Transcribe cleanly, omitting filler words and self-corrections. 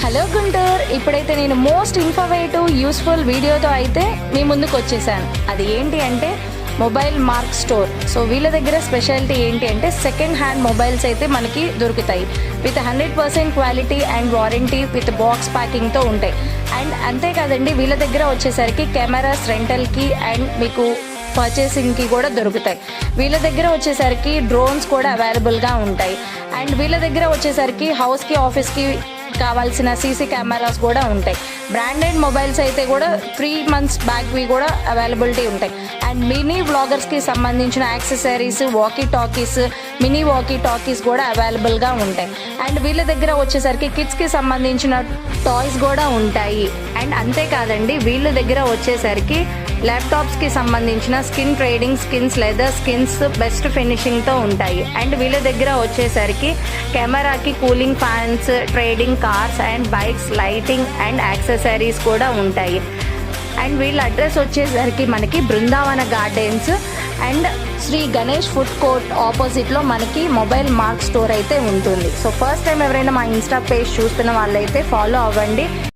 Hello Guntur, ఇప్పుడైతే నేను most informative useful వీడియోతో అయితే మీ ముందుకు వచ్చేసాను. అది ఏంటి అంటే మొబైల్ మార్క్ స్టోర్. సో వీళ్ళ దగ్గర స్పెషాలిటీ ఏంటి అంటే సెకండ్ హ్యాండ్ మొబైల్స్ అయితే మనకి దొరుకుతాయి with 100% quality and warranty with box ప్యాకింగ్తో ఉంటాయి. అండ్ అంతేకాదండి, వీళ్ళ దగ్గర వచ్చేసరికి కెమెరాస్ రెంటల్కి అండ్ మీకు పర్చేసింగ్కి కూడా దొరుకుతాయి. వీళ్ళ దగ్గర వచ్చేసరికి డ్రోన్స్ కూడా అవైలబుల్గా ఉంటాయి. అండ్ వీళ్ళ దగ్గర వచ్చేసరికి హౌస్కి ఆఫీస్కి కావాల్సిన సీసీ కెమెరాస్ కూడా ఉంటాయి. బ్రాండెడ్ మొబైల్స్ అయితే కూడా 3 months బ్యాక్వి కూడా అవైలబిలిటీ ఉంటాయి. అండ్ మినీ వ్లాగర్స్కి సంబంధించిన accessories, walkie talkies, mini walkie talkies కూడా అవైలబుల్గా ఉంటాయి. అండ్ వీళ్ళ దగ్గర వచ్చేసరికి కిడ్స్కి సంబంధించిన టాయ్స్ కూడా ఉంటాయి. అండ్ అంతేకాదండి, వీళ్ళ దగ్గర వచ్చేసరికి ల్యాప్టాప్స్కి సంబంధించిన skin trading, skins, leather skins best ఫినిషింగ్తో ఉంటాయి. అండ్ వీళ్ళ దగ్గర వచ్చేసరికి కెమెరాకి cooling fans, trading cars and bikes, lighting and accessories కూడా ఉంటాయి. అండ్ వీళ్ళ అడ్రస్ వచ్చేసరికి మనకి Brindavan gardens and Shri Ganesh food court ఆపోజిట్లో మనకి మొబైల్ మార్క్ స్టోర్ అయితే ఉంటుంది. సో ఫస్ట్ టైం ఎవరైనా మా ఇన్స్టా పేజ్ చూస్తున్న వాళ్ళైతే ఫాలో అవ్వండి.